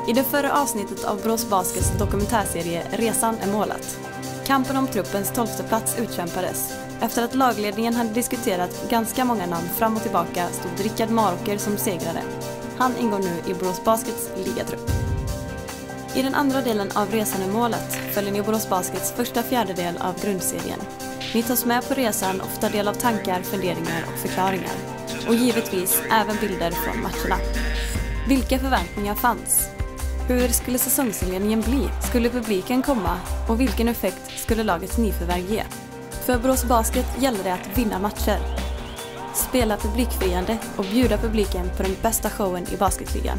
I det förra avsnittet av Borås Baskets dokumentärserie Resan är målet. Kampen om truppens 12:e plats utkämpades. Efter att lagledningen hade diskuterat ganska många namn fram och tillbaka stod Rickard Maroker som segrare. Han ingår nu i Borås Baskets ligatrupp. I den andra delen av Resan är målet följer ni Borås Baskets första fjärdedel av grundserien. Ni tas med på resan och får ta del av tankar, funderingar och förklaringar. Och givetvis även bilder från matcherna. Vilka förväntningar fanns? Hur skulle säsongsinledningen bli? Skulle publiken komma? Och vilken effekt skulle lagets nyförvärv ge? För Borås Basket gäller det att vinna matcher. Spela publikfriande och bjuda publiken på den bästa showen i basketligan.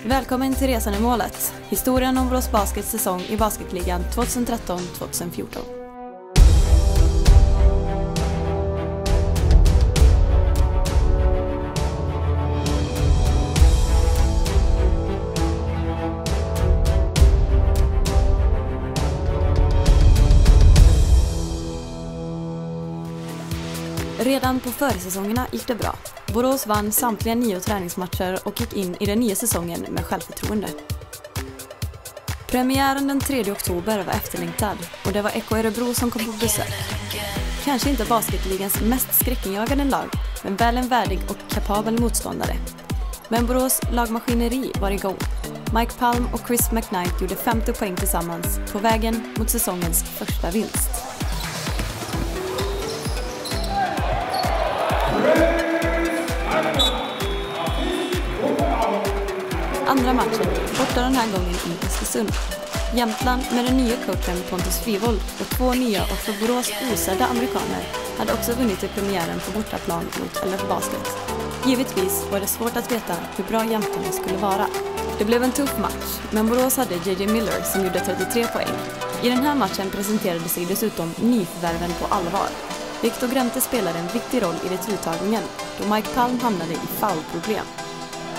Välkommen till Resan i målet. Historien om Borås Baskets säsong i basketligan 2013-2014. Redan på försäsongerna gick det bra. Borås vann samtliga 9 träningsmatcher och gick in i den nya säsongen med självförtroende. Premiären den 3 oktober var efterlängtad och det var EK Örebro som kom på besök. Kanske inte basketligans mest skräckinjagande lag, men väl en värdig och kapabel motståndare. Men Borås lagmaskineri var igång. Mike Palm och Chris McKnight gjorde 50 poäng tillsammans på vägen mot säsongens första vinst. Andra matchen borta den här gången i Östersund. Jämtland med den nya coachen Pontus Frivold och 2 nya och för Borås osedda amerikaner hade också vunnit i premiären på bortaplan mot LF Basket. Givetvis var det svårt att veta hur bra jämtarna skulle vara. Det blev en tuff match, men Borås hade JJ Miller som gjorde 33 poäng. I den här matchen presenterade sig dessutom nyförvärven på allvar. Viktor Gremte spelade en viktig roll i returuttagningen då Mike Palm hamnade i foulproblem.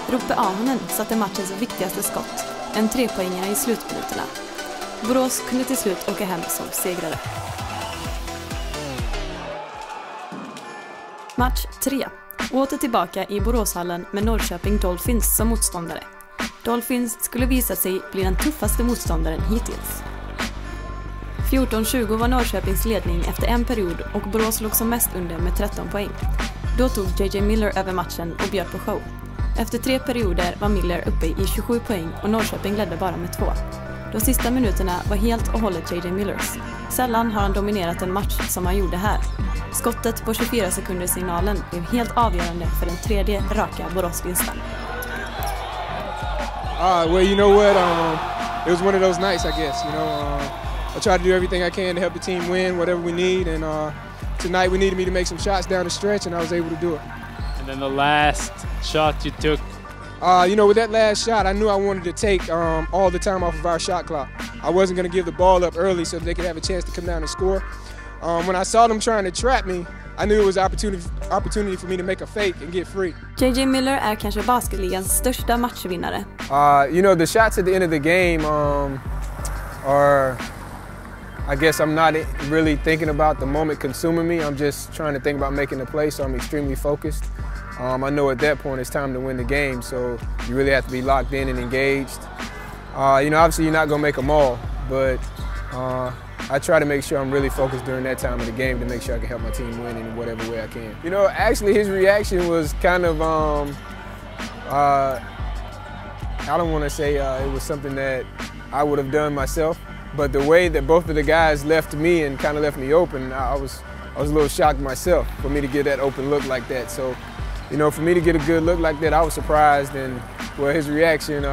Rope Ahonen satte matchens viktigaste skott, en 3-poängare i slutminuterna. Borås kunde till slut åka hem som segrare. Match 3. Åter tillbaka i Boråshallen med Norrköping Dolphins som motståndare. Dolphins skulle visa sig bli den tuffaste motståndaren hittills. 14-20 var Norrköpings ledning efter en period och Borås låg som mest under med 13 poäng. Då tog JJ Miller över matchen och bjöd på show. Efter 3 perioder var Miller uppe i 27 poäng och Norrköping ledde bara med 2. De sista minuterna var helt och hållet JJ Millers. Sällan har han dominerat en match som han gjorde här. Skottet på 24 sekunder signalen blev helt avgörande för den 3:e raka Boråsvinsten. Well, you know what? It was one of those nights, I guess. I tried to do everything I can to help the team win, whatever we need. And tonight we needed me to make some shots down the stretch, and I was able to do it. And then the last shot you took. With that last shot, I knew I wanted to take all the time off of our shot clock. I wasn't going to give the ball up early so they could have a chance to come down and score. When I saw them trying to trap me, I knew it was opportunity for me to make a fake and get free. JJ Miller är kanske basketligans största matchvinnare. The shots at the end of the game are, I guess I'm not really thinking about the moment consuming me. I'm just trying to think about making a play, so I'm extremely focused. I know at that point it's time to win the game, so you really have to be locked in and engaged. Obviously you're not going to make them all, but I try to make sure I'm really focused during that time of the game to make sure I can help my team win in whatever way I can. Actually his reaction was kind of, I don't want to say it was something that I would have done myself, but the way that both of the guys left me and kind of left me open, I was a little shocked myself for me to get that open look like that. So, for me to get a good look like that, I was surprised, and his reaction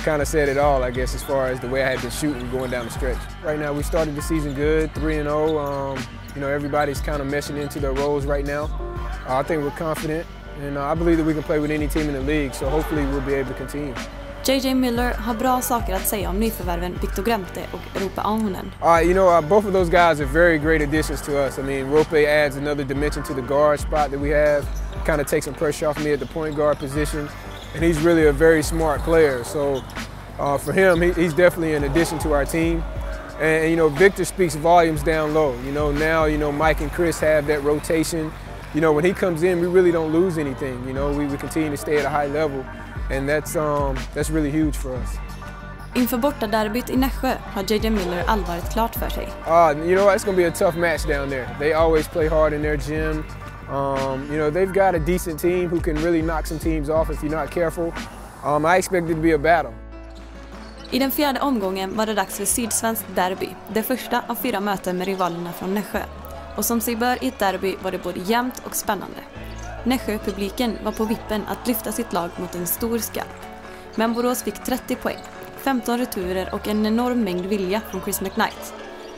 kind of said it all, I guess, as far as the way I had been shooting going down the stretch. Right now, we started the season good, 3-0. Everybody's kind of meshing into their roles right now. I think we're confident, and I believe that we can play with any team in the league, so hopefully we'll be able to continue. JJ Miller har bra saker att säga om nyförvärven Viktor Gremte och Rope Ahonen. Both of those guys are very great additions to us. Rope adds another dimension to the guard spot that we have, kind of takes some pressure off me at the point guard position, and he's really a very smart player. So for him, he's definitely an addition to our team. And Victor speaks volumes down low. Now Mike and Chris have that rotation. you know, when he comes in, we really don't lose anything. You know, we continue to stay at a high level, and that's really huge for us. Inför bortaderbyt i Nässjö har JJ Miller allvaret klart för sig. You know, it's going to be a tough match down there. They always play hard in their gym. You know, they've got a decent team who can really knock some teams off if you're not careful. I expect it to be a battle. I den fjärde omgången var det dags för sydsvensk derby, det första av 4 möten med rivalerna från Nässjö. Och som sig bör i ett derby var det både jämnt och spännande. Nässjö-publiken var på vippen att lyfta sitt lag mot en stor skarp. Men Borås fick 30 poäng, 15 returer och en enorm mängd vilja från Chris McKnight.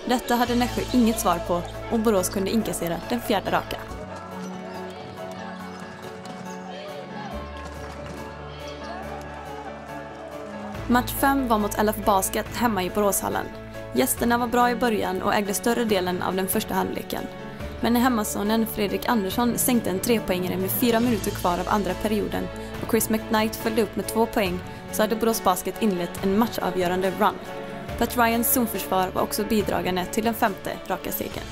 Detta hade Nässjö inget svar på och Borås kunde inkassera den fjärde raka. Match 5 var mot LF Basket hemma i Boråshallen. Gästerna var bra i början och ägde större delen av den första halvleken. Men när hemmasonen Fredrik Andersson sänkte en 3-poängare med 4 minuter kvar av andra perioden och Chris McKnight följde upp med 2 poäng så hade Borås Basket inlett en matchavgörande run. Pat Ryans zonförsvar var också bidragande till den 5:e raka segern.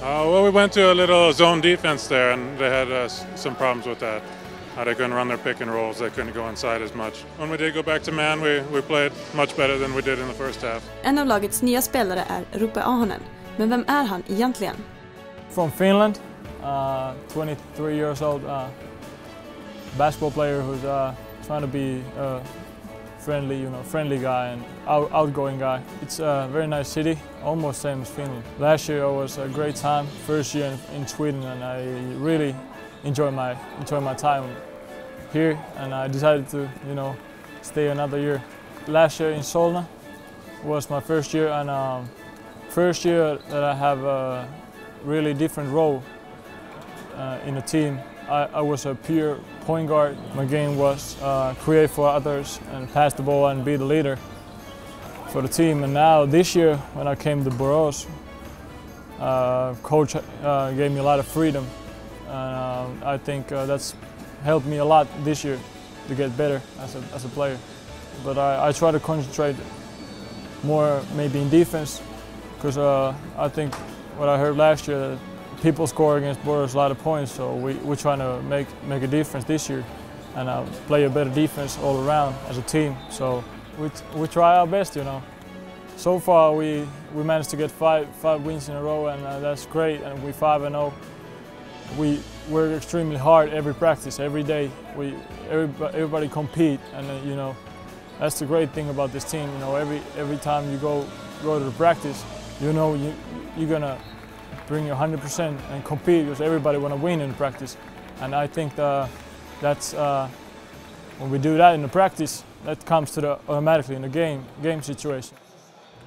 Well, we went to a little zone defense there, and they had some problems with that. They couldn't run their pick and rolls, they couldn't go inside as much. When we did go back to man, we played much better than we did in the first half. En av lagets nya spelare är Rupe Ahonen, men vem är han egentligen? From Finland, 23 years old, basketball player who's trying to be a friendly guy and outgoing guy. It's a very nice city, almost same as Finland. Last year it was a great time, first year in Sweden, and I really enjoy my time here, and I decided to stay another year. Last year in Solna was my first year, and first year that I have a really different role in the team. I was a pure point guard. My game was create for others and pass the ball and be the leader for the team. And now this year when I came to Borås, coach gave me a lot of freedom. I think that's helped me a lot this year to get better as a player. But I try to concentrate more maybe in defense, because I think what I heard last year that people score against Borås a lot of points, so we're trying to make a difference this year and play a better defense all around as a team. So we try our best, So far we managed to get five wins in a row, and that's great, and we're 5-0. We work extremely hard every practice, every day. Everybody compete, and that's the great thing about this team. Every time you go to the practice, you're gonna bring your 100% and compete, because everybody wanna win in practice. And I think that's when we do that in the practice, that comes to automatically in the game situation.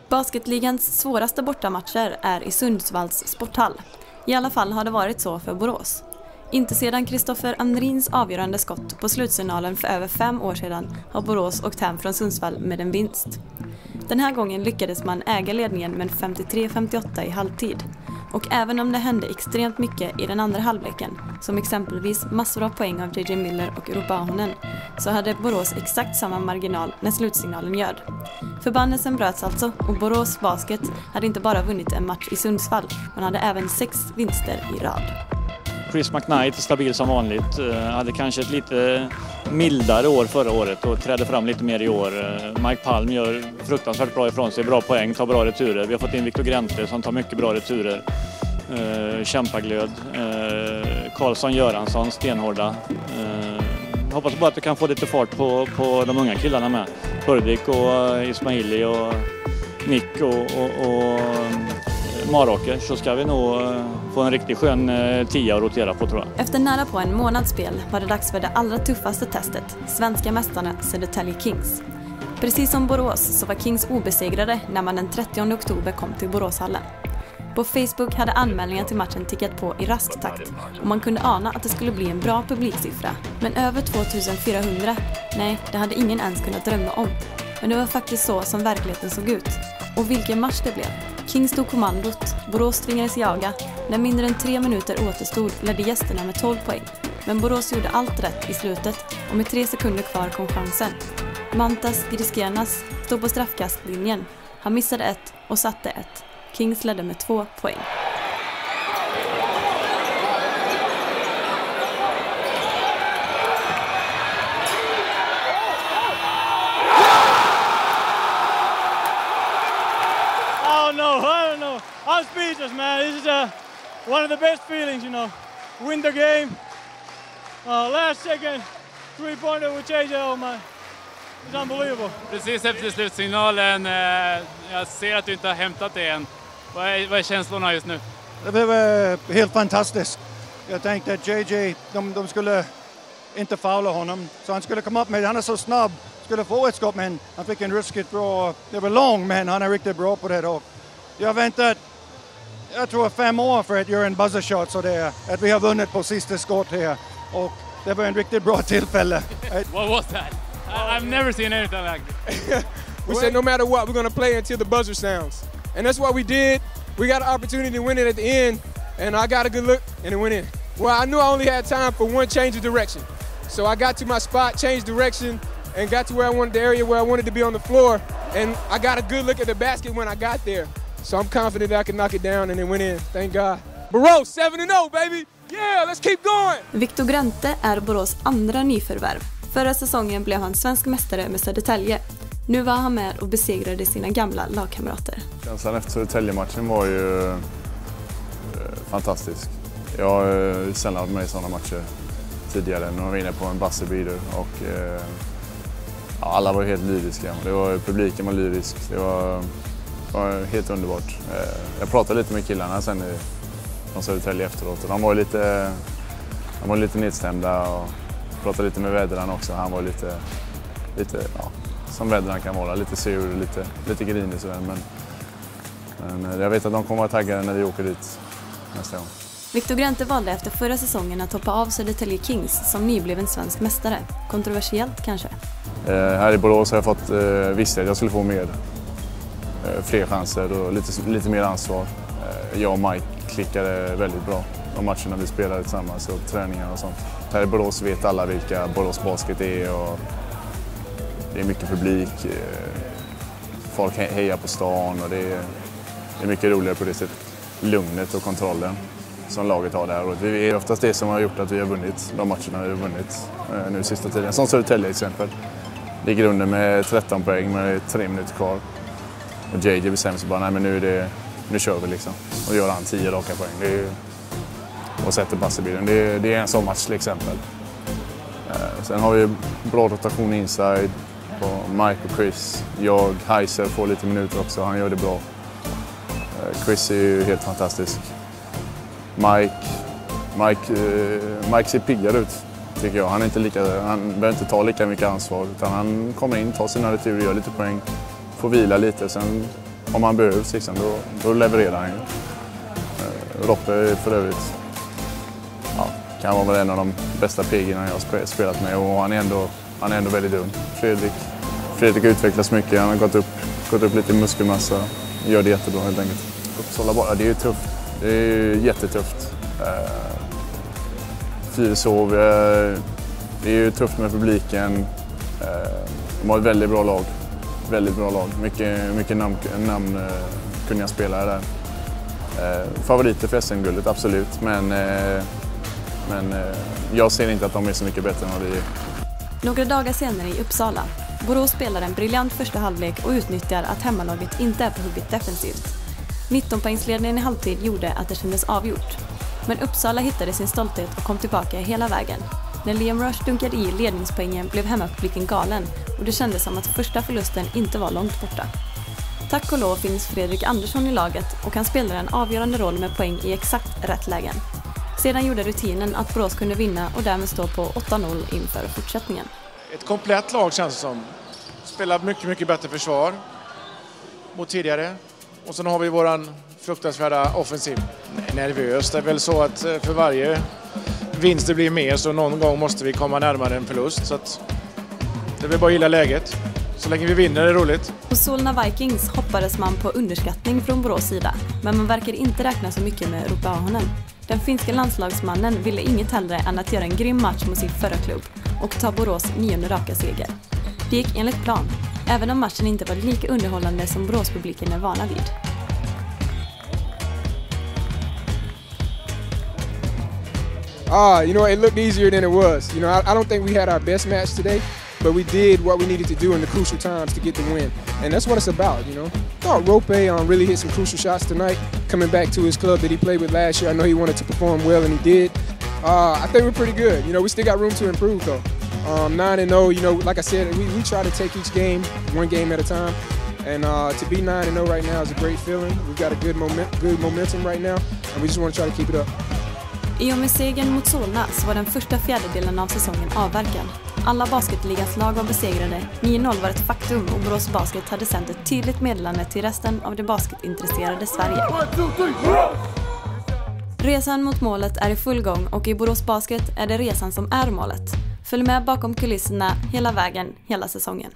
Basketligans svåraste bortamatcher är i Sundsvalls sporthall. I alla fall har det varit så för Borås. Inte sedan Kristoffer Andrins avgörande skott på slutsignalen för över 5 år sedan har Borås åkt hem från Sundsvall med en vinst. Den här gången lyckades man äga ledningen med 53-58 i halvtid. Och även om det hände extremt mycket i den andra halvleken, som exempelvis massor av poäng av JJ Miller och Rupe Ahonen, så hade Borås exakt samma marginal när slutsignalen ljöd. Förbannelsen bröts alltså, och Borås Basket hade inte bara vunnit en match i Sundsvall, man hade även 6 vinster i rad. Chris McKnight, stabil som vanligt, hade kanske ett lite mildare år förra året och trädde fram lite mer i år. Mike Palm gör fruktansvärt bra ifrån sig, bra poäng, tar bra returer. Vi har fått in Victor Grente som tar mycket bra returer. Kämpaglöd. Karlsson Göransson, stenhårda. Hoppas bara att vi kan få lite fart på de unga killarna med. Hurdik och Ismaili och Nick och Maråker, så ska vi nog få en riktigt skön 10 att rotera på, tror jag. Efter nära på en månads spel var det dags för det allra tuffaste testet, svenska mästarna Södertälje Kings. Precis som Borås så var Kings obesegrade när man den 30 oktober kom till Boråshallen. På Facebook hade anmälningar till matchen tickat på i rask takt och man kunde ana att det skulle bli en bra publiksiffra. Men över 2400, nej, det hade ingen ens kunnat drömma om. Men det var faktiskt så som verkligheten såg ut. Och vilken match det blev. Kings tog kommandot, Borås tvingades jaga. När mindre än 3 minuter återstod ledde gästerna med 12 poäng. Men Borås gjorde allt rätt i slutet och med 3 sekunder kvar kom chansen. Mantas Griskenas stod på straffkastlinjen. Han missade 1 och satte 1. Kings ledde med 2 poäng. I'm speechless, man. This is one of the best feelings, you know. Win the game. Last second, 3-pointer with JJ, oh man. It's unbelievable. Precis efter slutsignalen, jag ser att du inte har hämtat det än. Vad är känslorna just nu? Det var helt fantastiskt. Jag tänkte att JJ, de skulle inte foula honom. Så han skulle komma upp med, han är så snabb, skulle få ett skott, men han fick en ruskigt bra, det var lång, men han är riktigt bra på det. Och jag väntat, jag tror 5 år för att göra en buzzer shot, så det är att vi har vunnit på sista skott här. Och det var en riktigt bra tillfälle. What was that? I've never seen anything like this. We said no matter what, we're going to play until the buzzer sounds. And that's what we did. We got an opportunity to win it at the end, and I got a good look, and it went in. Well, I knew I only had time for one change of direction. So I got to my spot, changed direction, and got to where I wanted, the area where I wanted to be on the floor. And I got a good look at the basket when I got there. So I'm confident that I can knock it down, and it went in. Thank God. Borås, 7-0, baby! Yeah, let's keep going! Victor Grante är Borås andra nyförvärv. Förra säsongen blev han svensk mästare med Södertälje. Nu var han med och besegrade sina gamla lagkamrater. Känslan efter Södertälje-matchen var ju fantastisk. Jag har sällan varit med i sådana matcher tidigare. Nu var vi inne på en buzzer-beater och alla var helt lyriska. Publiken var lyrisk. Det var helt underbart. Jag pratade lite med killarna sen från Södertälje efteråt och de var lite nedstämda och pratade lite med vädran också. Han var lite som vädran kan vara, lite sur, lite grinig sådär. Men jag vet att de kommer vara taggade när vi åker dit nästa gång. Victor Grante valde efter förra säsongen att hoppa av Södertälje Kings som nybliven svensk mästare. Kontroversiellt kanske? Här i Borås har jag fått visst att jag skulle få fler chanser och lite mer ansvar. Jag och Mike klickade väldigt bra de matcherna vi spelade tillsammans och träningar och sånt. Här i Borås vet alla vilka Borås Basket är och det är mycket publik. Folk hejar på stan och det är mycket roligare på det sättet. Lugnet och kontrollen som laget har där. Och det är oftast det som har gjort att vi har vunnit de matcherna vi har vunnit nu sista tiden. Som Södertälje exempel. Ligger under med 13 poäng med 3 minuter kvar. Och JJ bestämmer sig bara, nej men nu kör vi liksom. Och gör han 10 raka poäng. Och sätter buzzer-beatern. Det är en sån match till exempel. Sen har vi bra rotation inside på Mike och Chris. Heiser får lite minuter också, han gör det bra. Chris är ju helt fantastisk. Mike ser piggare ut tycker jag. Han behöver inte ta lika mycket ansvar utan han kommer in, tar sina returer, gör lite poäng, får vila lite. Sen om han behövs liksom, då levererar han ju. Roppe för övrigt kan vara en av de bästa PG:na jag har spelat med och han är ändå väldigt ung. Fredrik utvecklas mycket, han har gått upp lite i muskelmassa, gör det jättebra helt enkelt. Uppsala bara, det är ju tufft, det är ju jättetufft. Fyrishov, det är ju tufft med publiken, de har ett väldigt bra lag, mycket namnkunniga spelare där. Favoriter för SM-guldet, absolut, men jag ser inte att de är så mycket bättre än vad vi är. Några dagar senare i Uppsala. Borås spelar en briljant första halvlek och utnyttjar att hemmalaget inte är på hugget defensivt. 19-poängsledningen i halvtid gjorde att det kändes avgjort. Men Uppsala hittade sin stolthet och kom tillbaka hela vägen. När Liam Rush dunkade i ledningspoängen blev hemmapubliken galen och det kändes som att första förlusten inte var långt borta. Tack och lov finns Fredrik Andersson i laget och han spelar en avgörande roll med poäng i exakt rätt lägen. Sedan gjorde rutinen att Borås kunde vinna och därmed stå på 8-0 inför fortsättningen. Ett komplett lag känns det som. Spelar mycket bättre försvar mot tidigare. Och sen har vi våran fruktansvärda offensiv. Nervöst. Det är väl så att för varje vinst det blir mer så någon gång måste vi komma närmare en förlust. Så att det vill bara gilla läget. Så länge vi vinner är det roligt. På Solna Vikings hoppades man på underskattning från Borås sida. Men man verkar inte räkna så mycket med Rupe Ahonen. Den finska landslagsmannen ville inget hellre än att göra en grym match mot sin förra klubb och ta Borås 9:e raka seger. Det gick enligt plan, även om matchen inte var lika underhållande som Borås-publiken är vana vid. It looked easier than it was. I don't think we had our best match today. but we did what we needed to do in the crucial times to get the win. And that's what it's about, you know. I thought Rope really hit some crucial shots tonight, coming back to his club that he played with last year. I know he wanted to perform well, and he did. I think we're pretty good. You know, we still got room to improve, though. 9-0, you know, like I said, we try to take each game, one game at a time. And to be 9-0 right now is a great feeling. We've got a good momentum right now, and we just want to try to keep it up. I och med segern mot Solna så var den första fjärdedelen av säsongen avverkad. Alla basketligans lag var besegrade, 9-0 var ett faktum och Borås Basket hade sänt ett tydligt meddelande till resten av det basketintresserade Sverige. Resan mot målet är i full gång och i Borås Basket är det resan som är målet. Följ med bakom kulisserna hela vägen, hela säsongen.